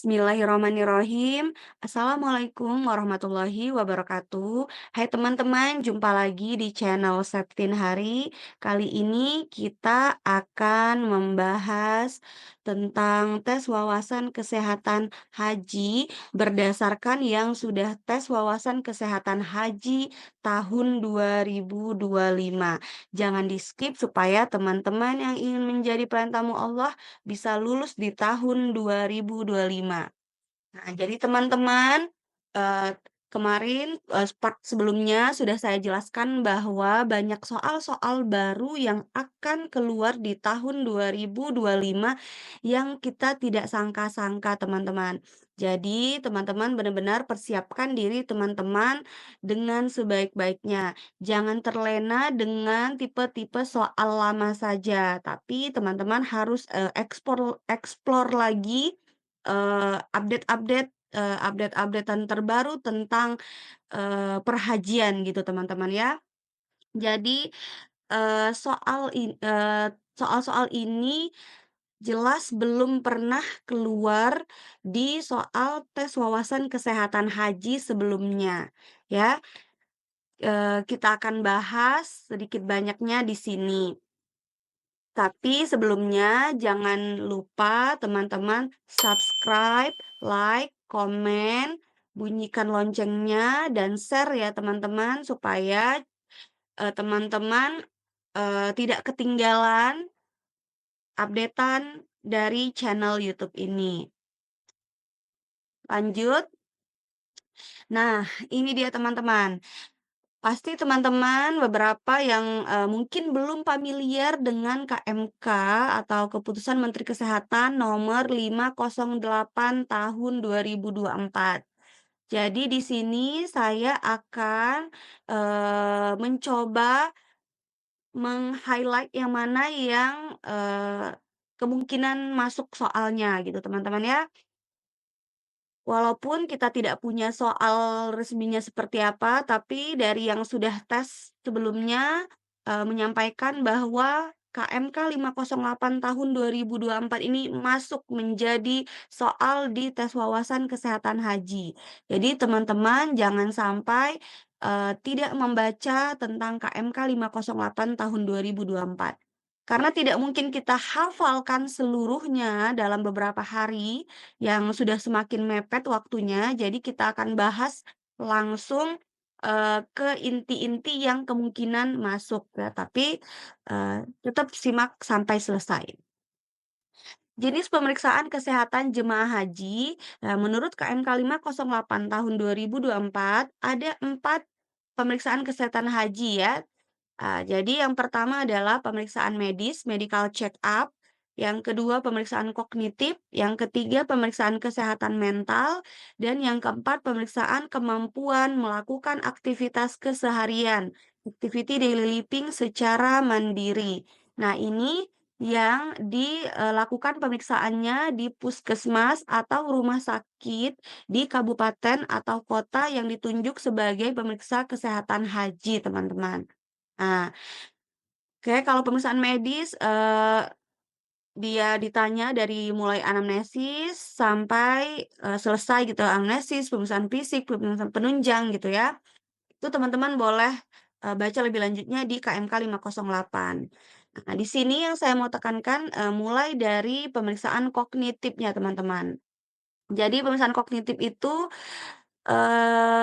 Bismillahirrahmanirrahim. Assalamualaikum warahmatullahi wabarakatuh. Hai teman-teman, jumpa lagi di channel Septin Hari. Kali ini kita akan membahas tentang tes wawasan kesehatan haji berdasarkan yang sudah tes wawasan kesehatan haji tahun 2025. Jangan di-skip supaya teman-teman yang ingin menjadi pelayan tamu Allah bisa lulus di tahun 2025. Nah, jadi teman-teman, eee, kemarin, part sebelumnya sudah saya jelaskan bahwa banyak soal-soal baru yang akan keluar di tahun 2025 yang kita tidak sangka-sangka, teman-teman. Jadi teman-teman benar-benar persiapkan diri teman-teman dengan sebaik-baiknya. Jangan terlena dengan tipe-tipe soal lama saja, tapi teman-teman harus, explore lagi update-update-an terbaru tentang, perhajian gitu teman-teman ya. Jadi, soal-soal ini jelas belum pernah keluar di soal tes wawasan kesehatan haji sebelumnya ya. Kita akan bahas sedikit banyaknya di sini. Tapi sebelumnya jangan lupa teman-teman subscribe, like, komen, bunyikan loncengnya, dan share ya teman-teman supaya teman-teman tidak ketinggalan updatean dari channel YouTube ini. Lanjut. Nah, ini dia teman-teman. Pasti teman-teman beberapa yang, mungkin belum familiar dengan KMK atau Keputusan Menteri Kesehatan Nomor 508 Tahun 2024. Jadi di sini saya akan, mencoba meng-highlight yang mana yang, kemungkinan masuk soalnya gitu teman-teman ya. Walaupun kita tidak punya soal resminya seperti apa, tapi dari yang sudah tes sebelumnya, menyampaikan bahwa KMK 508 tahun 2024 ini masuk menjadi soal di tes wawasan kesehatan haji. Jadi teman-teman jangan sampai, tidak membaca tentang KMK 508 tahun 2024. Karena tidak mungkin kita hafalkan seluruhnya dalam beberapa hari, yang sudah semakin mepet waktunya, jadi kita akan bahas langsung, ke inti-inti yang kemungkinan masuk ya, tapi, tetap simak sampai selesai. Jenis pemeriksaan kesehatan jemaah haji, menurut KMK 508 tahun 2024 ada 4 pemeriksaan kesehatan haji ya. Jadi yang pertama adalah pemeriksaan medis, medical check up, yang kedua pemeriksaan kognitif, yang ketiga pemeriksaan kesehatan mental, dan yang keempat pemeriksaan kemampuan melakukan aktivitas keseharian, activity daily living secara mandiri. Nah, ini yang dilakukan pemeriksaannya di puskesmas atau rumah sakit di kabupaten atau kota yang ditunjuk sebagai pemeriksa kesehatan haji, teman-teman. Nah, oke kalau pemeriksaan medis, dia ditanya dari mulai anamnesis sampai, selesai gitu, anamnesis, pemeriksaan fisik, pemeriksaan penunjang gitu ya. Itu teman-teman boleh, baca lebih lanjutnya di KMK 508. Nah, di sini yang saya mau tekankan, mulai dari pemeriksaan kognitifnya teman-teman. Jadi pemeriksaan kognitif itu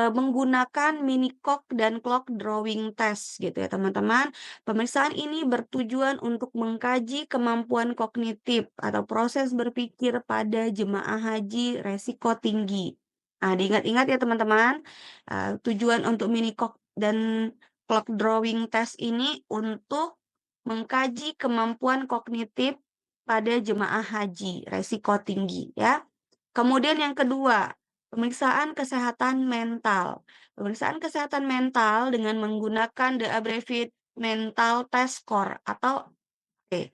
menggunakan mini clock dan clock drawing test gitu ya teman-teman. Pemeriksaan ini bertujuan untuk mengkaji kemampuan kognitif atau proses berpikir pada jemaah haji resiko tinggi. Nah, diingat-ingat ya teman-teman, tujuan untuk mini clock dan clock drawing test ini untuk mengkaji kemampuan kognitif pada jemaah haji resiko tinggi ya. Kemudian yang kedua, pemeriksaan kesehatan mental. Pemeriksaan kesehatan mental dengan menggunakan the abbreviated mental test score atau A.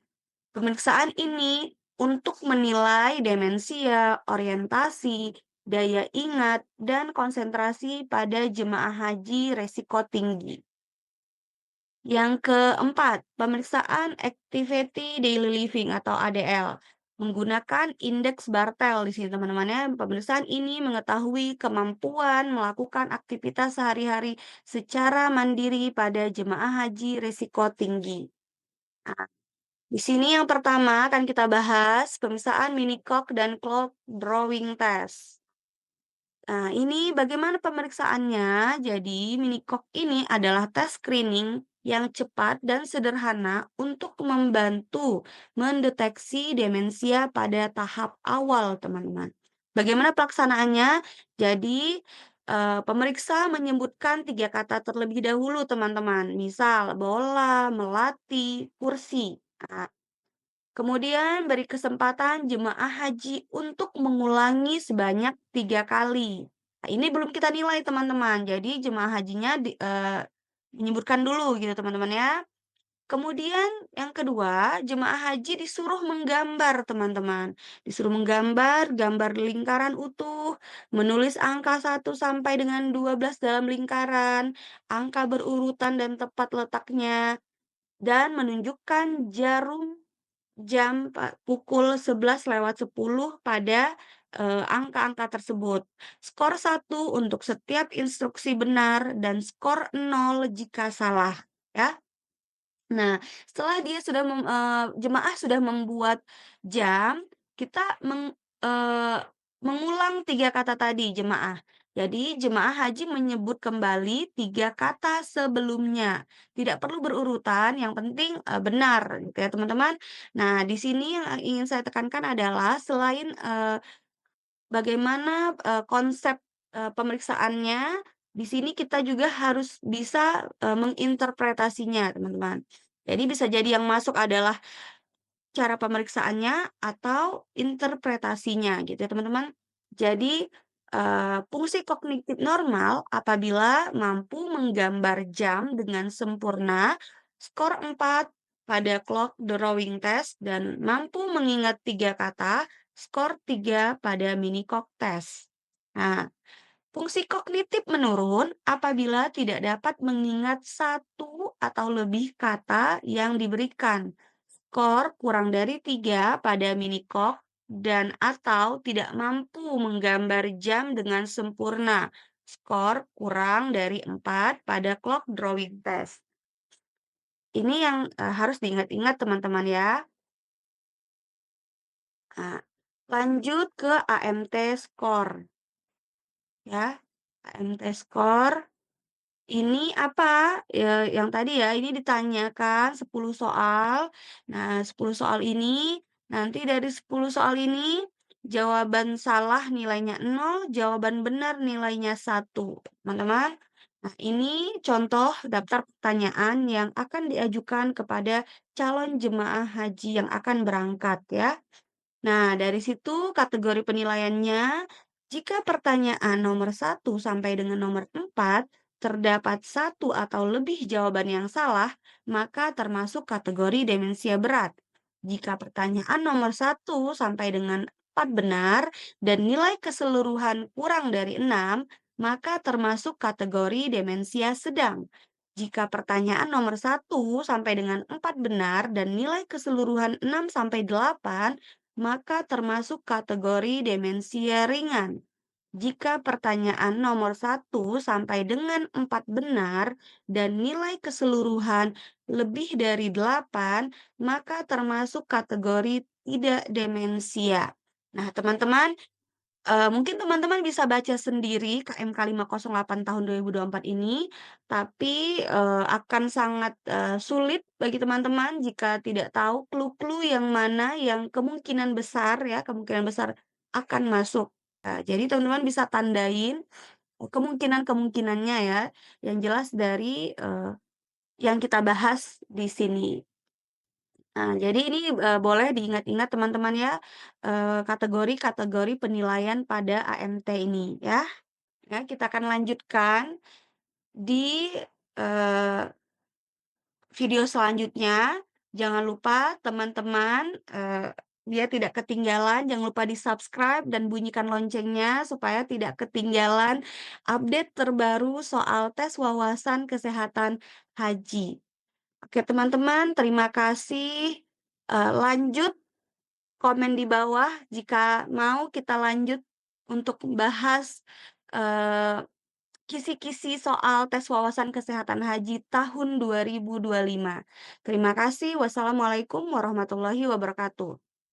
Pemeriksaan ini untuk menilai demensia, orientasi, daya ingat, dan konsentrasi pada jemaah haji resiko tinggi. Yang keempat, pemeriksaan Activity Daily Living atau ADL. menggunakan indeks Bartel di sini teman-teman ya. Pemeriksaan ini mengetahui kemampuan melakukan aktivitas sehari-hari secara mandiri pada jemaah haji risiko tinggi. Nah, di sini yang pertama akan kita bahas pemeriksaan mini cock dan clock drawing test. Nah, ini bagaimana pemeriksaannya? Jadi, mini cock ini adalah tes screening yang cepat dan sederhana untuk membantu mendeteksi demensia pada tahap awal, teman-teman. Bagaimana pelaksanaannya? Jadi, pemeriksa menyebutkan tiga kata terlebih dahulu, teman-teman. Misal, bola, melati, kursi. Nah, kemudian beri kesempatan jemaah haji untuk mengulangi sebanyak 3 kali. Nah, ini belum kita nilai teman-teman. Jadi jemaah hajinya menyebutkan dulu gitu teman-teman ya. Kemudian yang kedua, jemaah haji disuruh menggambar teman-teman. Disuruh menggambar gambar lingkaran utuh, menulis angka 1 sampai dengan 12 dalam lingkaran, angka berurutan dan tepat letaknya, dan menunjukkan jarum jam pukul 11:10 pada, angka-angka tersebut. Skor 1 untuk setiap instruksi benar dan skor 0 jika salah, ya. Nah, setelah dia sudah jemaah sudah membuat jam, kita mengulang 3 kata tadi jemaah. Jadi jemaah haji menyebut kembali 3 kata sebelumnya. Tidak perlu berurutan, yang penting, benar gitu ya teman-teman. Nah, di sini yang ingin saya tekankan adalah selain, bagaimana, konsep, pemeriksaannya, di sini kita juga harus bisa, menginterpretasinya, teman-teman. Jadi bisa jadi yang masuk adalah cara pemeriksaannya atau interpretasinya gitu ya, teman-teman. Jadi, fungsi kognitif normal apabila mampu menggambar jam dengan sempurna, skor 4 pada clock drawing test dan mampu mengingat 3 kata, skor 3 pada mini clock test. Nah, fungsi kognitif menurun apabila tidak dapat mengingat satu atau lebih kata yang diberikan. Skor kurang dari 3 pada mini clock dan atau tidak mampu menggambar jam dengan sempurna. Skor kurang dari 4 pada clock drawing test. Ini yang harus diingat-ingat teman-teman ya. Nah, lanjut ke AMT score ya. AMT score ini apa, yang tadi ya, ini ditanyakan 10 soal. Nah, 10 soal ini, nanti dari 10 soal ini, jawaban salah nilainya 0, jawaban benar nilainya 1, teman-teman. Nah, ini contoh daftar pertanyaan yang akan diajukan kepada calon jemaah haji yang akan berangkat ya. Nah, dari situ kategori penilaiannya, jika pertanyaan nomor 1 sampai dengan nomor 4 terdapat satu atau lebih jawaban yang salah, maka termasuk kategori demensia berat. Jika pertanyaan nomor 1 sampai dengan 4 benar dan nilai keseluruhan kurang dari 6, maka termasuk kategori demensia sedang. Jika pertanyaan nomor 1 sampai dengan 4 benar dan nilai keseluruhan 6 sampai 8, maka termasuk kategori demensia ringan. Jika pertanyaan nomor 1 sampai dengan 4 benar dan nilai keseluruhan lebih dari 8, maka termasuk kategori tidak demensia. Nah, teman-teman, mungkin teman-teman bisa baca sendiri KMK 508 tahun 2024 ini, tapi, akan sangat, sulit bagi teman-teman jika tidak tahu clue-clue yang mana yang kemungkinan besar ya, kemungkinan besar akan masuk. Jadi teman-teman bisa tandain, kemungkinan-kemungkinannya ya, yang jelas dari, yang kita bahas di sini. Nah, jadi ini, boleh diingat-ingat teman-teman ya, kategori-kategori penilaian pada AMT ini ya. Ya, kita akan lanjutkan di, eee, video selanjutnya. Jangan lupa teman-teman, biar tidak ketinggalan, jangan lupa di-subscribe dan bunyikan loncengnya supaya tidak ketinggalan update terbaru soal tes wawasan kesehatan haji. Oke teman-teman, terima kasih, lanjut komen di bawah jika mau kita lanjut untuk bahas, eee, kisi-kisi soal tes wawasan kesehatan haji tahun 2025. Terima kasih. Wassalamualaikum warahmatullahi wabarakatuh.